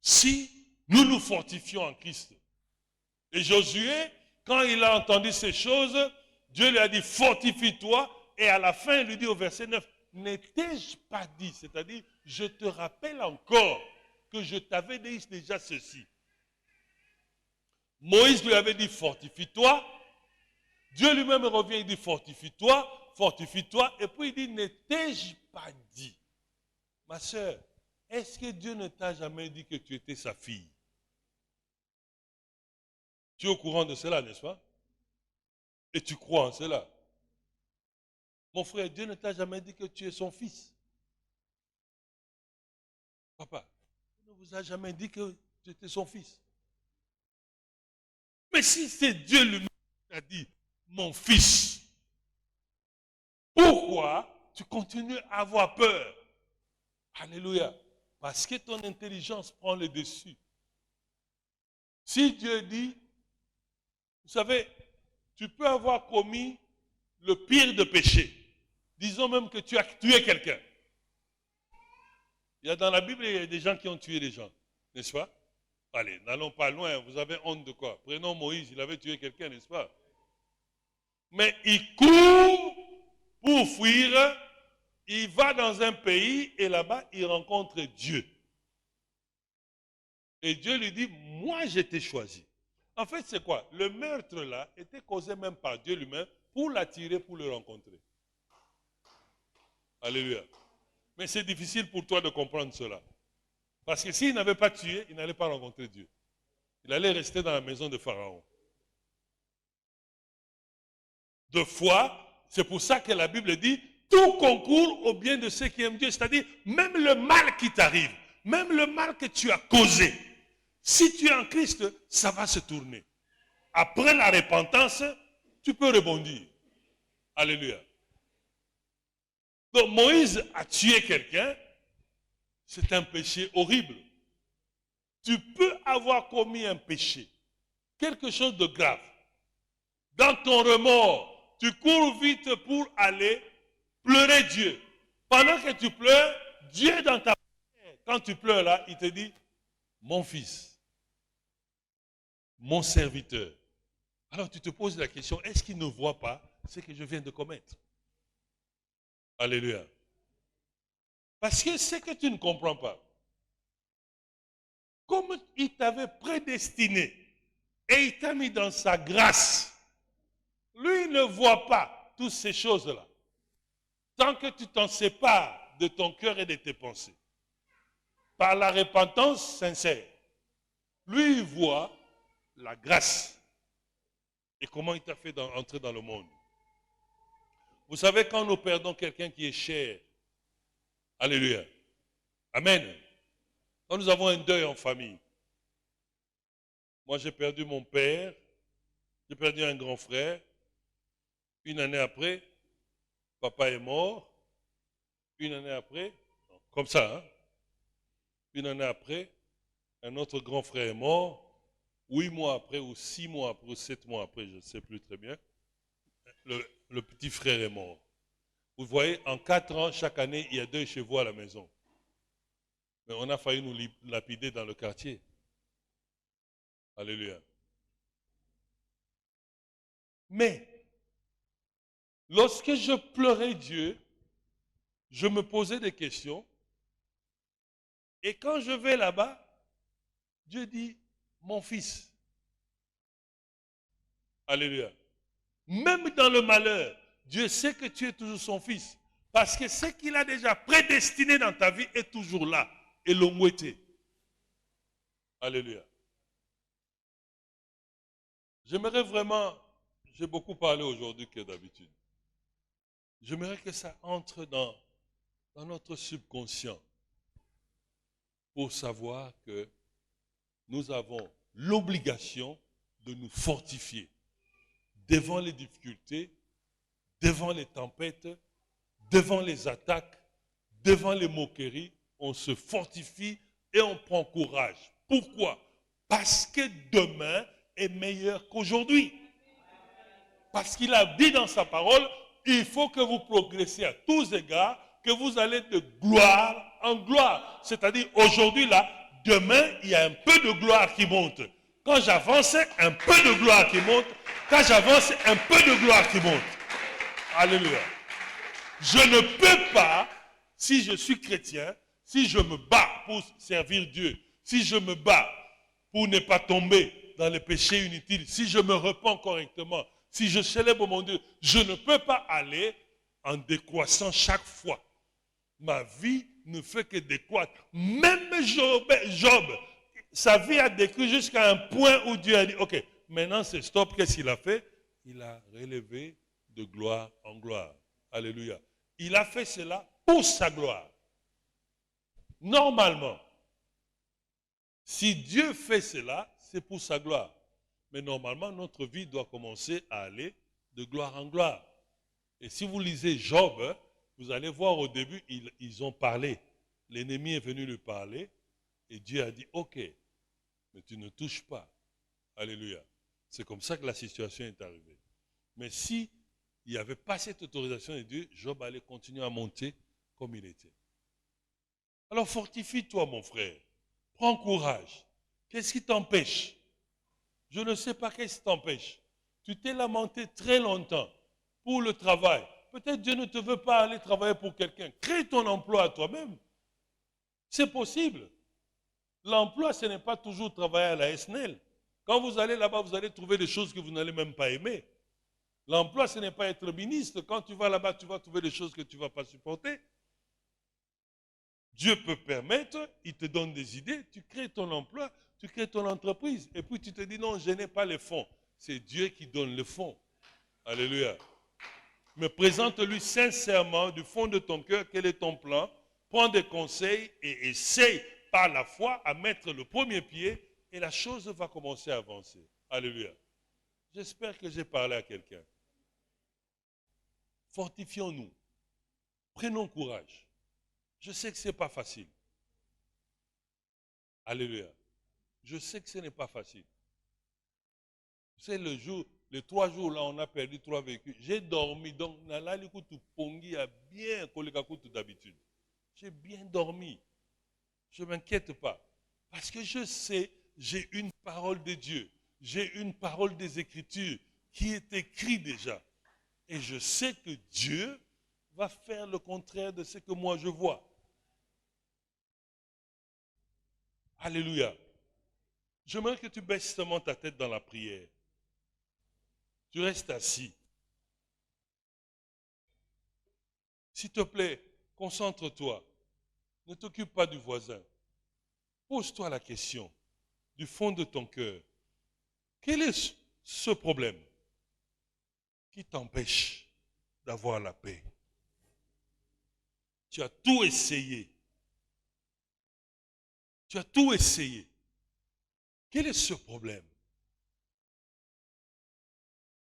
si nous nous fortifions en Christ. Et Josué, quand il a entendu ces choses, Dieu lui a dit, fortifie-toi. Et à la fin, il lui dit au verset 9, n'ai-je pas dit, c'est-à-dire, je te rappelle encore que je t'avais dit déjà ceci. Moïse lui avait dit, fortifie-toi. Dieu lui-même revient, il dit, fortifie-toi, fortifie-toi. Et puis il dit, n'ai-je pas dit? Ma soeur, est-ce que Dieu ne t'a jamais dit que tu étais sa fille? Tu es au courant de cela, n'est-ce pas? Et tu crois en cela. Mon frère, Dieu ne t'a jamais dit que tu es son fils. Papa, il ne vous a jamais dit que tu étais son fils. Mais si c'est Dieu lui-même qui t'a dit, mon fils, pourquoi tu continues à avoir peur? Alléluia. Parce que ton intelligence prend le dessus. Si Dieu dit, vous savez, tu peux avoir commis le pire de péché. Disons même que tu as tué quelqu'un. Il y a dans la Bible, il y a des gens qui ont tué des gens, n'est-ce pas? Allez, n'allons pas loin, vous avez honte de quoi? Prenons Moïse, il avait tué quelqu'un, n'est-ce pas? Mais il court pour fuir, il va dans un pays et là-bas, il rencontre Dieu. Et Dieu lui dit, moi je t'ai choisi. En fait, c'est quoi? Le meurtre là était causé même par Dieu lui-même pour l'attirer, pour le rencontrer. Alléluia. Mais c'est difficile pour toi de comprendre cela. Parce que s'il n'avait pas tué, il n'allait pas rencontrer Dieu. Il allait rester dans la maison de Pharaon. De foi, c'est pour ça que la Bible dit, tout concourt au bien de ceux qui aiment Dieu. C'est-à-dire, même le mal qui t'arrive, même le mal que tu as causé, si tu es en Christ, ça va se tourner. Après la repentance, tu peux rebondir. Alléluia. Donc Moïse a tué quelqu'un, c'est un péché horrible. Tu peux avoir commis un péché, quelque chose de grave. Dans ton remords, tu cours vite pour aller pleurer Dieu. Pendant que tu pleures, Dieu dans ta prière, quand tu pleures là, il te dit, mon fils, mon serviteur, Alors tu te poses la question, est-ce qu'il ne voit pas ce que je viens de commettre? Alléluia. Parce que ce que tu ne comprends pas, comme il t'avait prédestiné et il t'a mis dans sa grâce, lui ne voit pas toutes ces choses-là. Tant que tu t'en sépares de ton cœur et de tes pensées, par la repentance sincère, lui il voit la grâce et comment il t'a fait entrer dans le monde. Vous savez, quand nous perdons quelqu'un qui est cher, alléluia, amen, quand nous avons un deuil en famille, moi j'ai perdu mon père, j'ai perdu un grand frère, une année après, papa est mort, une année après, comme ça, hein, une année après, un autre grand frère est mort, 8 mois après, ou 6 mois après, ou 7 mois après, je ne sais plus très bien, le petit frère est mort. Vous voyez, en 4 ans, chaque année, il y a 2 chevaux à la maison. Mais on a failli nous lapider dans le quartier. Alléluia. Mais, lorsque je pleurais Dieu, je me posais des questions. Et quand je vais là-bas, Dieu dit, mon fils. Alléluia. Même dans le malheur, Dieu sait que tu es toujours son fils. Parce que ce qu'il a déjà prédestiné dans ta vie est toujours là. Et l'ongouetté. Alléluia. J'aimerais vraiment, j'ai beaucoup parlé aujourd'hui que d'habitude. J'aimerais que ça entre dans notre subconscient pour savoir que nous avons l'obligation de nous fortifier devant les difficultés, devant les tempêtes, devant les attaques, devant les moqueries. On se fortifie et on prend courage. Pourquoi? Parce que demain est meilleur qu'aujourd'hui. Parce qu'il a dit dans sa parole, il faut que vous progressiez à tous égards, que vous allez de gloire en gloire. C'est-à-dire, aujourd'hui, là, demain, il y a un peu de gloire qui monte. Quand j'avance, un peu de gloire qui monte. Quand j'avance, un peu de gloire qui monte. Alléluia. Je ne peux pas, si je suis chrétien, si je me bats pour servir Dieu, si je me bats pour ne pas tomber dans les péchés inutiles, si je me repens correctement, si je célèbre mon Dieu, je ne peux pas aller en décroissant chaque fois. Ma vie ne fait que décroître. Même Job, sa vie a décru jusqu'à un point où Dieu a dit, ok, maintenant c'est stop. Qu'est-ce qu'il a fait? Il a relevé de gloire en gloire. Alléluia. Il a fait cela pour sa gloire. Normalement, si Dieu fait cela, c'est pour sa gloire. Mais normalement, notre vie doit commencer à aller de gloire en gloire. Et si vous lisez Job, vous allez voir au début, ils ont parlé. L'ennemi est venu lui parler et Dieu a dit, ok, mais tu ne touches pas. Alléluia. C'est comme ça que la situation est arrivée. Mais si il n'y avait pas cette autorisation de Dieu, Job allait continuer à monter comme il était. Alors fortifie-toi, mon frère. Prends courage. Qu'est-ce qui t'empêche? Je ne sais pas qu'est-ce qui t'empêche. Tu t'es lamenté très longtemps pour le travail. Peut-être Dieu ne te veut pas aller travailler pour quelqu'un. Crée ton emploi à toi-même. C'est possible. L'emploi, ce n'est pas toujours travailler à la SNEL. Quand vous allez là-bas, vous allez trouver des choses que vous n'allez même pas aimer. L'emploi, ce n'est pas être ministre. Quand tu vas là-bas, tu vas trouver des choses que tu ne vas pas supporter. Dieu peut permettre, il te donne des idées, tu crées ton emploi, tu crées ton entreprise. Et puis tu te dis, non, je n'ai pas les fonds. C'est Dieu qui donne les fonds. Alléluia. Mais présente-lui sincèrement, du fond de ton cœur, quel est ton plan. Prends des conseils et essaye par la foi à mettre le premier pied et la chose va commencer à avancer. Alléluia. J'espère que j'ai parlé à quelqu'un. Fortifions-nous. Prenons courage. Je sais que ce n'est pas facile. Alléluia. Je sais que ce n'est pas facile. Vous savez, les 3 jours là, on a perdu 3 véhicules. J'ai dormi, donc, pongi a bien d'habitude. J'ai bien dormi. Je ne m'inquiète pas. Parce que je sais, j'ai une parole de Dieu. J'ai une parole des Écritures qui est écrite déjà. Et je sais que Dieu va faire le contraire de ce que moi je vois. Alléluia. J'aimerais que tu baisses seulement ta tête dans la prière. Tu restes assis. S'il te plaît, concentre-toi. Ne t'occupe pas du voisin. Pose-toi la question du fond de ton cœur. Quel est ce problème qui t'empêche d'avoir la paix? Tu as tout essayé. Tu as tout essayé. Quel est ce problème?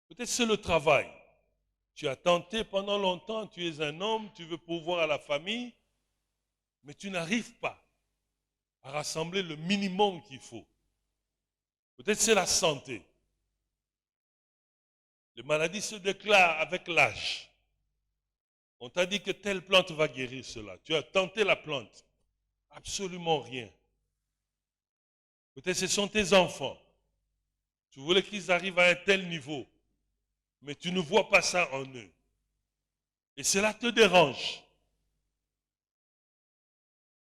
Peut-être c'est le travail. Tu as tenté pendant longtemps, tu es un homme, tu veux pourvoir à la famille, mais tu n'arrives pas à rassembler le minimum qu'il faut. Peut-être c'est la santé. Les maladies se déclarent avec l'âge. On t'a dit que telle plante va guérir cela. Tu as tenté la plante. Absolument rien. Peut-être ce sont tes enfants. Tu voulais qu'ils arrivent à un tel niveau, mais tu ne vois pas ça en eux. Et cela te dérange.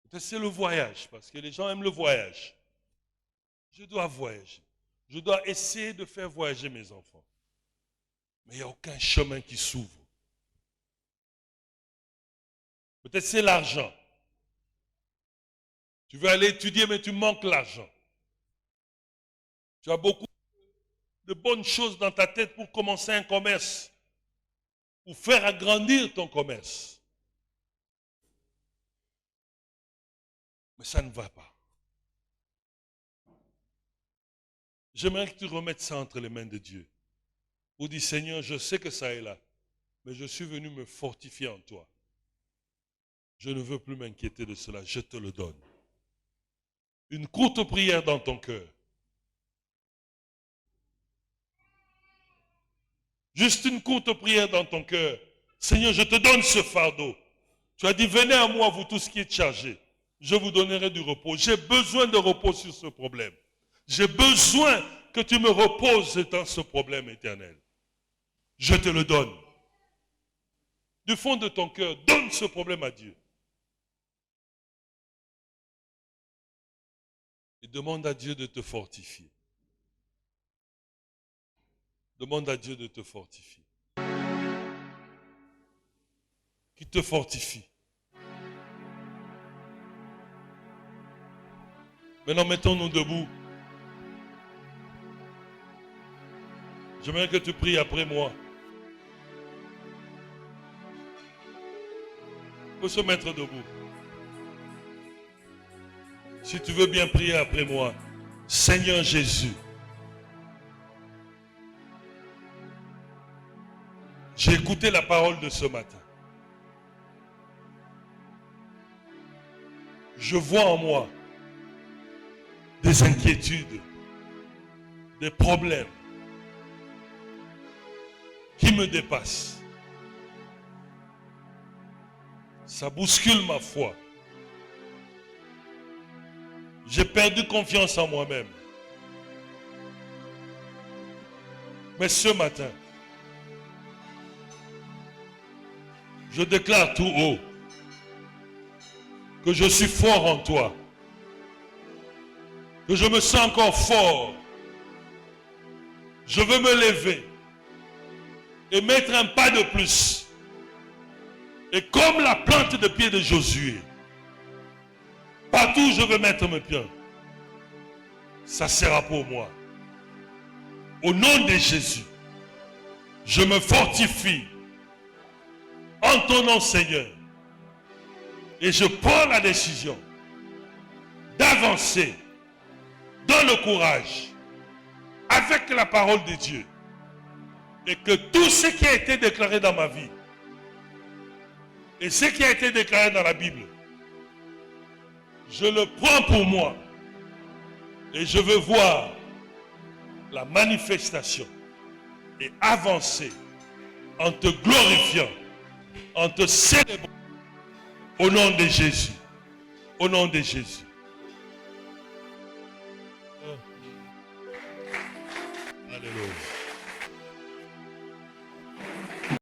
Peut-être c'est le voyage, parce que les gens aiment le voyage. Je dois voyager. Je dois essayer de faire voyager mes enfants. Mais il n'y a aucun chemin qui s'ouvre. Peut-être c'est l'argent. Tu veux aller étudier, mais tu manques l'argent. Tu as beaucoup de bonnes choses dans ta tête pour commencer un commerce, pour faire agrandir ton commerce. Mais ça ne va pas. J'aimerais que tu remettes ça entre les mains de Dieu. Pour dire, Seigneur, je sais que ça est là, mais je suis venu me fortifier en toi. Je ne veux plus m'inquiéter de cela, je te le donne. Une courte prière dans ton cœur. Juste une courte prière dans ton cœur. Seigneur, je te donne ce fardeau. Tu as dit, venez à moi, vous tous qui êtes chargés. Je vous donnerai du repos. J'ai besoin de repos sur ce problème. J'ai besoin que tu me reposes dans ce problème éternel. Je te le donne. Du fond de ton cœur, donne ce problème à Dieu. Et demande à Dieu de te fortifier. Demande à Dieu de te fortifier. Qu'il te fortifie. Maintenant, mettons-nous debout. J'aimerais que tu pries après moi. Il faut se mettre debout. Si tu veux bien prier après moi. Seigneur Jésus, j'ai écouté la parole de ce matin. Je vois en moi des inquiétudes, des problèmes qui me dépassent. Ça bouscule ma foi. J'ai perdu confiance en moi-même. Mais ce matin, je déclare tout haut que je suis fort en toi, que je me sens encore fort. Je veux me lever et mettre un pas de plus. Et comme la plante de pied de Josué, partout où je veux mettre mes pieds, ça sera pour moi. Au nom de Jésus, je me fortifie en ton nom, Seigneur. Et je prends la décision d'avancer dans le courage avec la parole de Dieu. Et que tout ce qui a été déclaré dans ma vie et ce qui a été déclaré dans la Bible, je le prends pour moi. Et je veux voir la manifestation et avancer en te glorifiant, en te célébrant. Au nom de Jésus. Au nom de Jésus.